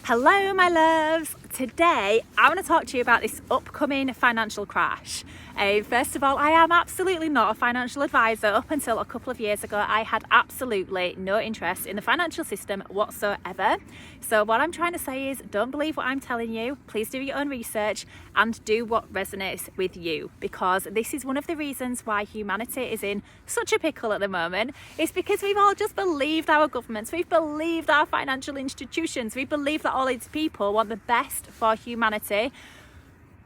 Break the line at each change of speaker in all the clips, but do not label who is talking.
Hello my loves! Today I want to talk to you about this upcoming financial crash. First of all, I am absolutely not a financial advisor. Up until a couple of years ago I had absolutely no interest in the financial system whatsoever. So what I'm trying to say is, don't believe what I'm telling you. Please do your own research and do what resonates with you, because this is one of the reasons why humanity is in such a pickle at the moment. It's because we've all just believed our governments, we've believed our financial institutions, we believe that all these people want the best for humanity,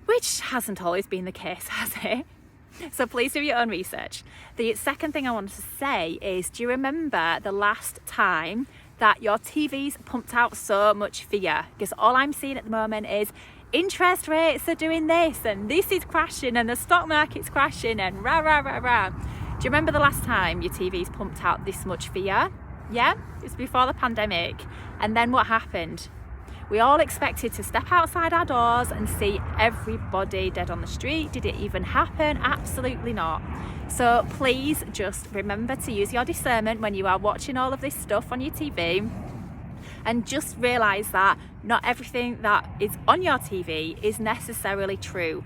which hasn't always been the case, has it? So please do your own research. The second thing I wanted to say is, do you remember the last time that your TVs pumped out so much fear? Because all I'm seeing at the moment is interest rates are doing this and this is crashing and the stock market's crashing and rah, rah, rah, rah. Do you remember the last time your TVs pumped out this much fear? Yeah, it's before the pandemic. And then what happened? We all expected to step outside our doors and see everybody dead on the street. Did it even happen? Absolutely not. So please just remember to use your discernment when you are watching all of this stuff on your TV, and just realise that not everything that is on your TV is necessarily true.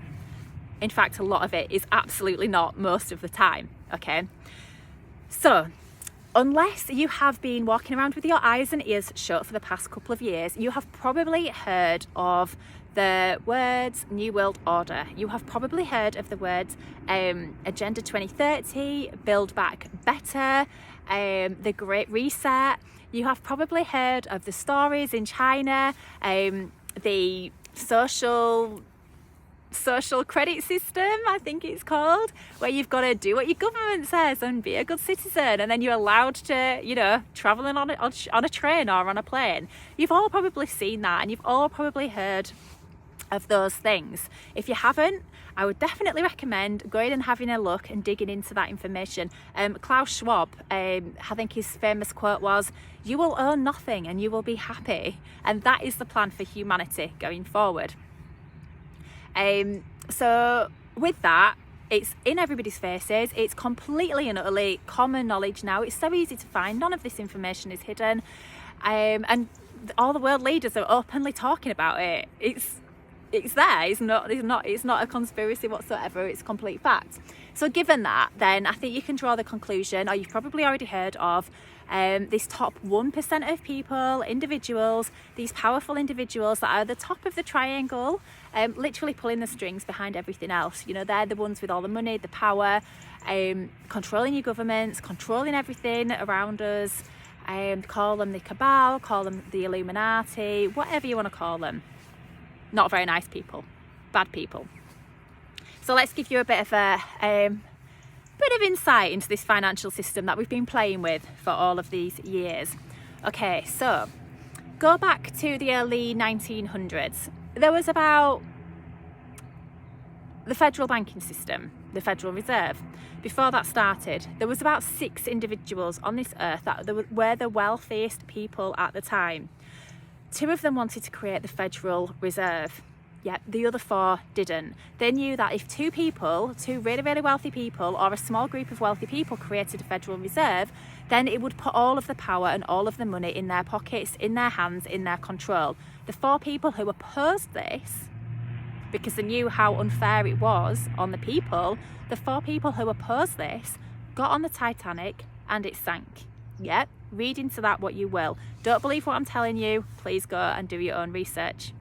In fact, a lot of it is absolutely not most of the time, okay? So, unless you have been walking around with your eyes and ears shut for the past couple of years, you have probably heard of the words New World Order. You have probably heard of the words Agenda 2030, Build Back Better, the Great Reset. You have probably heard of the stories in China, the social credit system, I think it's called, where you've got to do what your government says and be a good citizen, and then you're allowed to, travel on a train or on a plane. You've all probably seen that, and you've all probably heard of those things. If you haven't, I would definitely recommend going and having a look and digging into that information. Klaus Schwab, I think his famous quote was, "You will own nothing and you will be happy," and that is the plan for humanity going forward. So with that, it's in everybody's faces, it's completely and utterly common knowledge now. It's so easy to find, none of this information is hidden, and all the world leaders are openly talking about it. It's there, it's not a conspiracy whatsoever, it's complete fact. So given that, then I think you can draw the conclusion, or you've probably already heard of, this top 1% of people, individuals, these powerful individuals that are at the top of the triangle, literally pulling the strings behind everything else. They're the ones with all the money, the power, controlling your governments, controlling everything around us. Call them the cabal, call them the Illuminati, whatever you want to call them. Not very nice people, bad people. So let's give you a bit of insight into this financial system that we've been playing with for all of these years. Okay, so go back to the early 1900s. There was about the federal banking system, the Federal Reserve. Before that started, there was about 6 individuals on this earth that were the wealthiest people at the time. 2 of them wanted to create the Federal Reserve. Yet the other 4 didn't. They knew that if 2 really, really wealthy people, or a small group of wealthy people created a Federal Reserve, then it would put all of the power and all of the money in their pockets, in their hands, in their control. The 4 people who opposed this, because they knew how unfair it was on the people, the 4 people who opposed this got on the Titanic and it sank. Yeah, read into that what you will. Don't believe what I'm telling you. Please go and do your own research.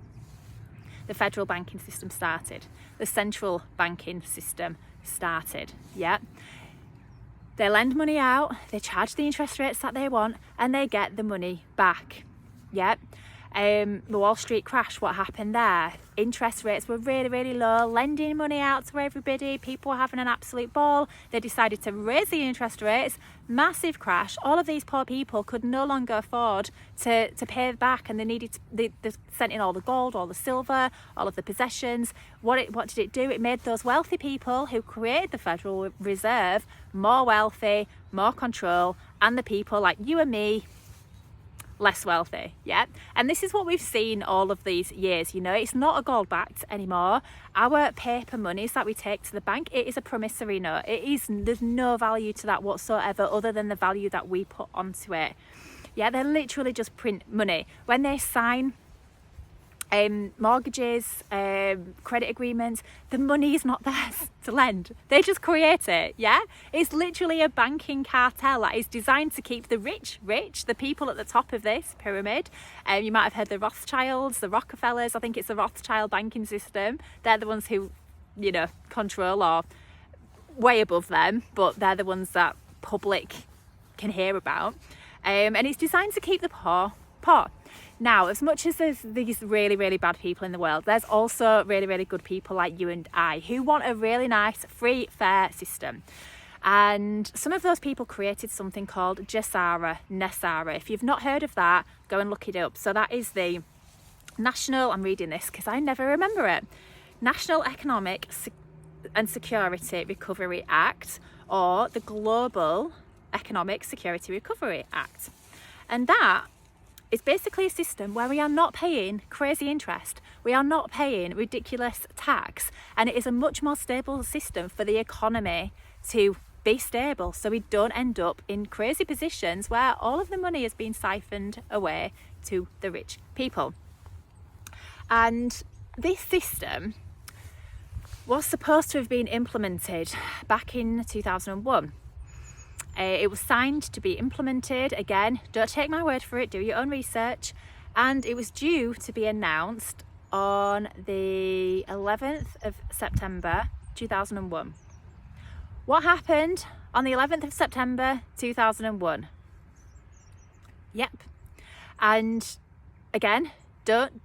The federal banking system started. The central banking system started. Yeah. They lend money out, they charge the interest rates that they want, and they get the money back. Yeah. The Wall Street crash, what happened there? Interest rates were really, really low, lending money out to everybody, people were having an absolute ball. They decided to raise the interest rates, massive crash. All of these poor people could no longer afford to pay back, and they sent in all the gold, all the silver, all of the possessions. What did it do? It made those wealthy people who created the Federal Reserve more wealthy, more control, and the people like you and me less wealthy. Yeah, and this is what we've seen all of these years. It's not a gold backed anymore. Our paper monies that we take to the bank, it is a promissory note. There's no value to that whatsoever, other than the value that we put onto it. Yeah, they literally just print money. When they sign mortgages, credit agreements. The money is not theirs to lend. They just create it, yeah? It's literally a banking cartel that is designed to keep the rich, the people at the top of this pyramid. You might have heard the Rothschilds, the Rockefellers. I think it's the Rothschild banking system. They're the ones who, control, or way above them, but they're the ones that public can hear about. And it's designed to keep the poor. Now, as much as there's these really, really bad people in the world, there's also really, really good people like you and I who want a really nice, free, fair system. And some of those people created something called NESARA. If you've not heard of that, go and look it up. So that is the National, I'm reading this because I never remember it, National Economic and Security Recovery Act, or the Global Economic Security Recovery Act. And that is basically a system where we are not paying crazy interest, we are not paying ridiculous tax, and it is a much more stable system for the economy to be stable, so we don't end up in crazy positions where all of the money is being siphoned away to the rich people. And this system was supposed to have been implemented back in 2001. It was signed to be implemented. Again, don't take my word for it, do your own research. And it was due to be announced on the 11th of September 2001. What happened on the 11th of September 2001? Yep. And again, don't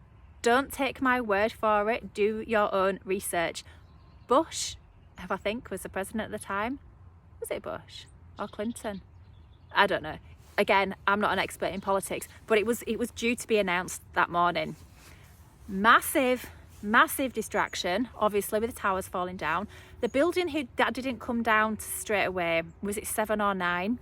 take my word for it, do your own research. Bush, I think, was the president at the time. Was it Bush or Clinton? I don't know. Again, I'm not an expert in politics, but it was due to be announced that morning. Massive distraction, obviously, with the towers falling down. The building that didn't come down straight away, was it 7 or 9?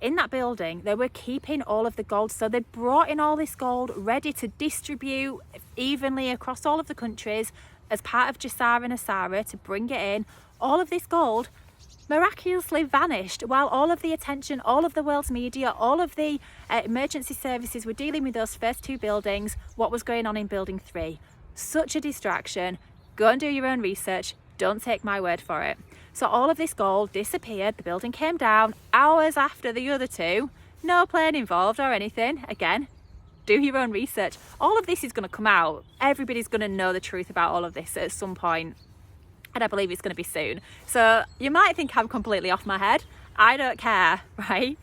In that building, they were keeping all of the gold. So they brought in all this gold ready to distribute evenly across all of the countries as part of JSARA and ASARA to bring it in. All of this gold miraculously vanished while all of the attention, all of the world's media, all of the emergency services were dealing with those first 2 buildings, what was going on in building 3. Such a distraction. Go and do your own research. Don't take my word for it. So all of this gold disappeared. The building came down hours after the other 2. No plane involved or anything. Again, do your own research. All of this is going to come out. Everybody's going to know the truth about all of this at some point. And I believe it's going to be soon. So you might think I'm completely off my head. I don't care, right?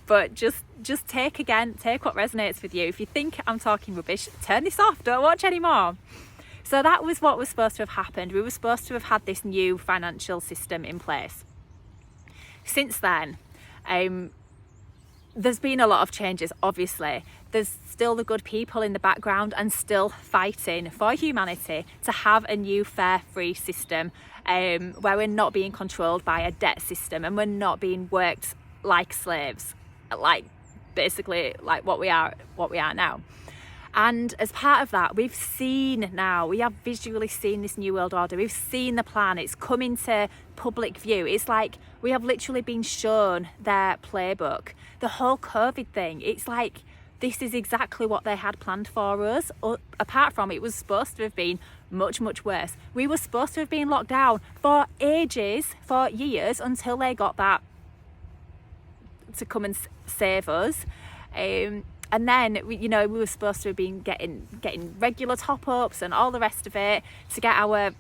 But just take what resonates with you. If you think I'm talking rubbish, turn this off. Don't watch anymore. So that was what was supposed to have happened. We were supposed to have had this new financial system in place. Since then, there's been a lot of changes, obviously. There's still the good people in the background and still fighting for humanity to have a new fair, free system where we're not being controlled by a debt system and we're not being worked like slaves, basically what we are now. And as part of that, we have visually seen this new world order. We've seen the plan. It's come into public view. It's like we have literally been shown their playbook. The whole COVID thing, it's like this is exactly what they had planned for us. Apart from it was supposed to have been much, much worse. We were supposed to have been locked down for ages, for years, until they got that to come and save us. And then we were supposed to have been getting regular top-ups and all the rest of it to get our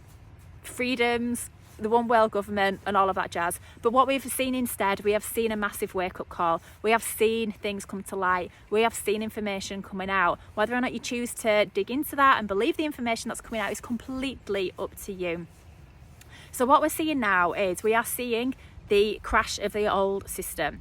freedoms, the one world government and all of that jazz. But what we've seen instead, we have seen a massive wake-up call. We have seen things come to light. We have seen information coming out. Whether or not you choose to dig into that and believe the information that's coming out is completely up to you. So what we're seeing now is we are seeing the crash of the old system.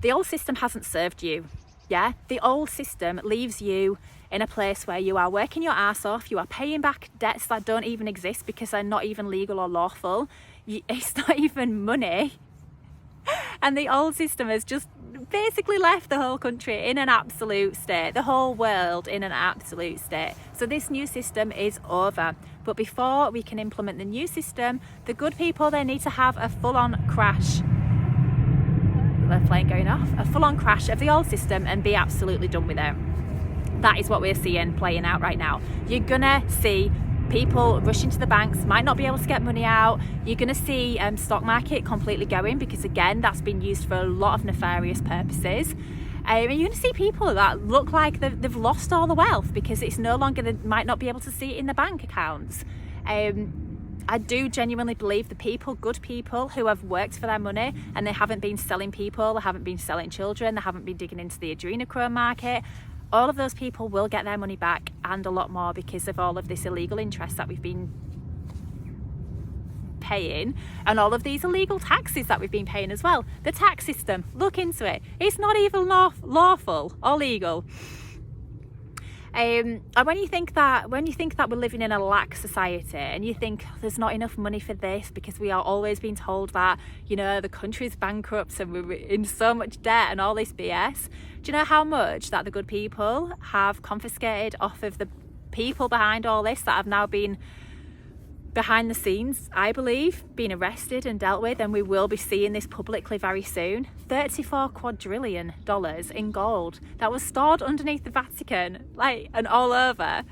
The old system hasn't served you. Yeah, the old system leaves you in a place where you are working your ass off, you are paying back debts that don't even exist because they're not even legal or lawful. It's not even money. And the old system has just basically left the whole country in an absolute state, the whole world in an absolute state. So this new system is over. But before we can implement the new system, the good people, they need to have a full-on crash. The plane going off, a full-on crash of the old system and be absolutely done with it. That is what we're seeing playing out right now. You're gonna see people rushing to the banks, might not be able to get money out. You're gonna see stock market completely going, because again, that's been used for a lot of nefarious purposes. And you're gonna see people that look like they've lost all the wealth because it's no longer, they might not be able to see it in the bank accounts. I do genuinely believe the people, good people who have worked for their money and they haven't been selling people, they haven't been selling children, they haven't been digging into the adrenochrome market, all of those people will get their money back and a lot more, because of all of this illegal interest that we've been paying and all of these illegal taxes that we've been paying as well. The tax system, look into it. It's not even lawful or legal. And when you think that we're living in a lax society and you think there's not enough money for this, because we are always being told that, you know, the country's bankrupt and we're in so much debt and all this BS, do you know how much that the good people have confiscated off of the people behind all this, that have now been behind the scenes, I believe, being arrested and dealt with, and we will be seeing this publicly very soon? $34 quadrillion in gold that was stored underneath the Vatican, like, and all over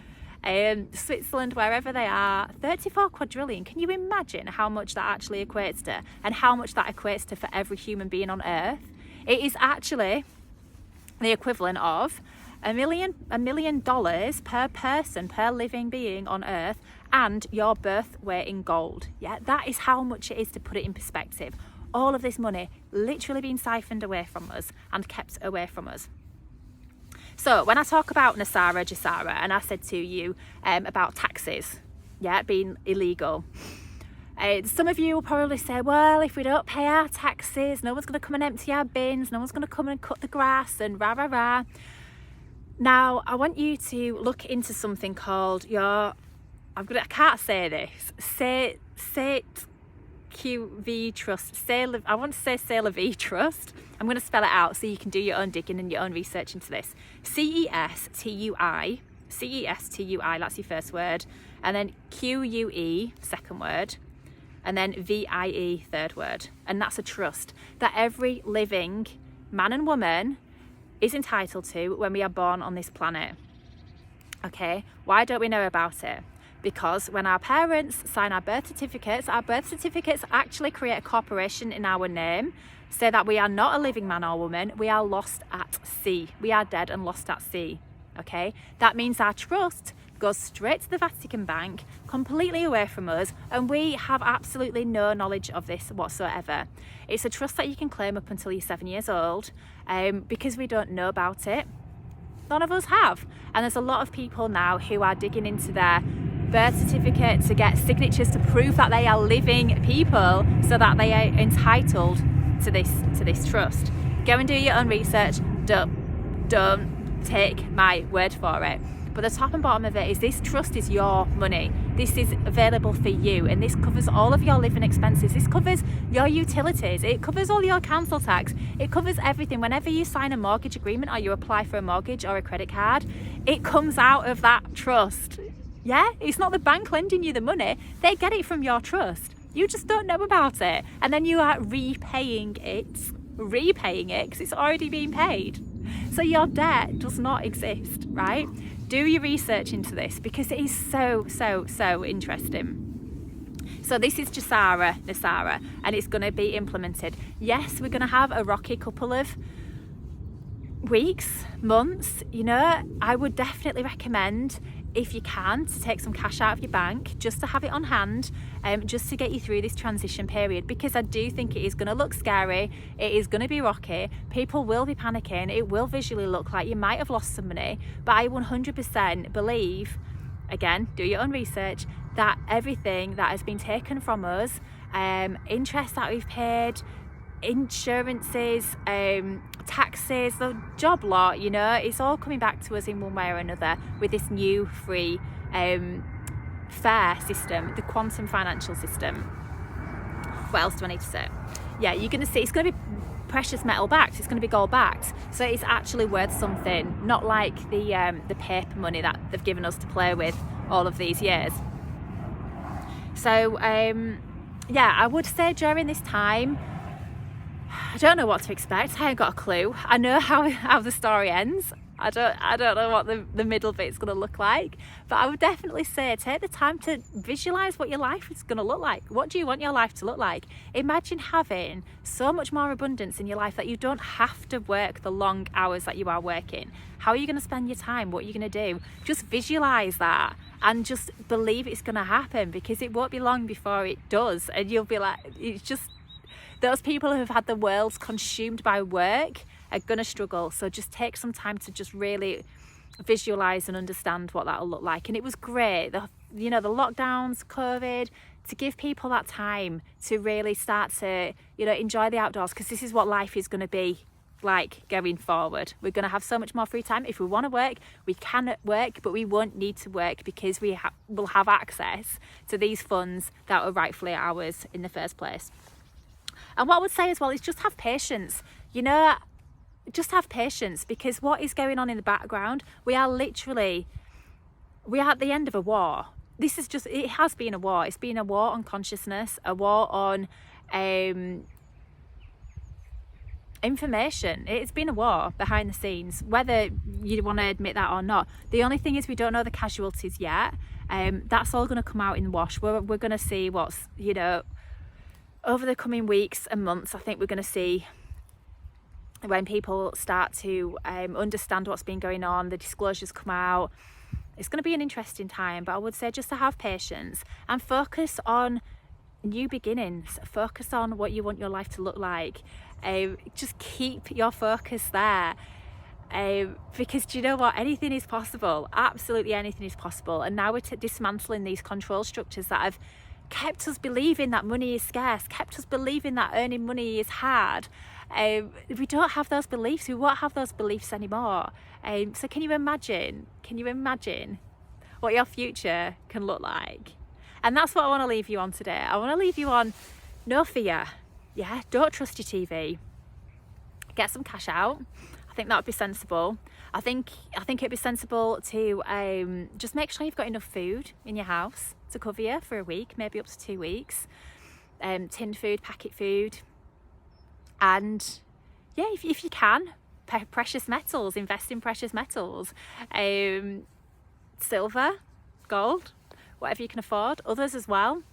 Switzerland, wherever they are. 34 quadrillion. Can you imagine how much that actually equates to, and how much that equates to for every human being on earth? It is actually the equivalent of $1 million per person, per living being on earth, and your birth weight in gold. Yeah, that is how much it is, to put it in perspective. All of this money literally being siphoned away from us and kept away from us. So when I talk about Nasara Jasara, and I said to you about taxes, yeah, being illegal, some of you will probably say, well, if we don't pay our taxes, no one's going to come and empty our bins, no one's going to come and cut the grass and rah rah rah. Now I want you to look into something called I can't say this. Say QV Trust. I want to say C'est la Vie Trust. I'm going to spell it out so you can do your own digging and your own research into this. CESTUI, that's your first word, and then QUE, second word, and then VIE, third word. And that's a trust that every living man and woman is entitled to when we are born on this planet. Okay, why don't we know about it? Because when our parents sign our birth certificates actually create a corporation in our name, say that we are not a living man or woman, we are lost at sea. We are dead and lost at sea, okay? That means our trust goes straight to the Vatican Bank, completely away from us, and we have absolutely no knowledge of this whatsoever. It's a trust that you can claim up until you're 7 years old, because we don't know about it. None of us have. And there's a lot of people now who are digging into their birth certificate to get signatures to prove that they are living people, so that they are entitled to this trust. Go and do your own research. Don't take my word for it. But the top and bottom of it is, this trust is your money. This is available for you, and this covers all of your living expenses. This covers your utilities. It covers all your council tax. It covers everything. Whenever you sign a mortgage agreement or you apply for a mortgage or a credit card, it comes out of that trust. Yeah, it's not the bank lending you the money. They get it from your trust. You just don't know about it. And then you are repaying it because it's already been paid. So your debt does not exist, right? Do your research into this, because it is so interesting. So this is Nasara, and it's going to be implemented. Yes, we're going to have a rocky couple of weeks, months. You know, I would definitely recommend, if you can, to take some cash out of your bank, just to have it on hand, just to get you through this transition period, because I do think it is going to look scary, it is going to be rocky, people will be panicking, it will visually look like you might have lost some money, but I 100% believe, again, do your own research, that everything that has been taken from us, interest that we've paid, insurances, taxes, the job lot, you know, it's all coming back to us in one way or another with this new free fair system, the quantum financial system. What else do I need to say? Yeah, you're going to see it's going to be precious metal backed, it's going to be gold backed, so it's actually worth something, not like the paper money that they've given us to play with all of these years. So yeah, I would say during this time, I don't know what to expect. I ain't got a clue. I know how the story ends. I don't know what the middle bit's going to look like, but I would definitely say take the time to visualize what your life is going to look like. What do you want your life to look like? Imagine having so much more abundance in your life that you don't have to work the long hours that you are working. How are you going to spend your time? What are you going to do? Just visualize that and just believe it's going to happen, because it won't be long before it does, and you'll be like, it's just, those people who have had the world consumed by work are going to struggle. So just take some time to just really visualize and understand what that'll look like. And it was great, the lockdowns, COVID, to give people that time to really start to enjoy the outdoors, because this is what life is going to be like going forward. We're going to have so much more free time. If we want to work, we can work, but we won't need to work, because we will have access to these funds that are rightfully ours in the first place. And what I would say as well is just have patience. Just have patience, because what is going on in the background, we are at the end of a war. It has been a war. It's been a war on consciousness, a war on information. It's been a war behind the scenes, whether you want to admit that or not. The only thing is we don't know the casualties yet. That's all going to come out in the wash. We're going to see what's, over the coming weeks and months. I think we're going to see when people start to understand what's been going on, the disclosures come out. It's going to be an interesting time, but I would say just to have patience and focus on new beginnings. Focus on what you want your life to look like. Just keep your focus there, because do you know what? Anything is possible. Absolutely anything is possible. And now we're dismantling these control structures that have kept us believing that money is scarce, kept us believing that earning money is hard. We don't have those beliefs. We won't have those beliefs anymore. So can you imagine what your future can look like? And that's what I want to leave you on today. I want to leave you on no fear. Yeah, don't trust your TV. Get some cash out. I think that would be sensible. I think it'd be sensible to just make sure you've got enough food in your house to cover you for a week, maybe up to 2 weeks. Tinned food, packet food. And yeah, if you can, precious metals, invest in precious metals, silver, gold, whatever you can afford, others as well.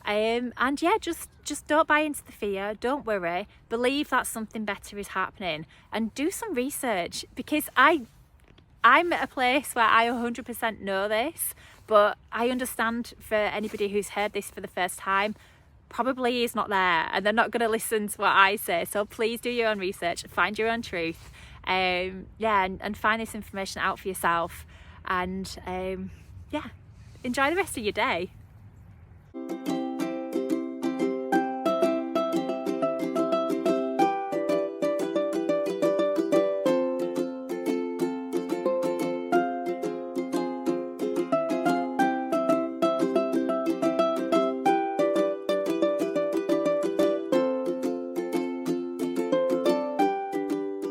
And yeah, just don't buy into the fear, don't worry, believe that something better is happening, and do some research, because I'm at a place where I 100% know this, but I understand for anybody who's heard this for the first time, probably is not there, and they're not going to listen to what I say. So please do your own research, find your own truth, and find this information out for yourself, and enjoy the rest of your day.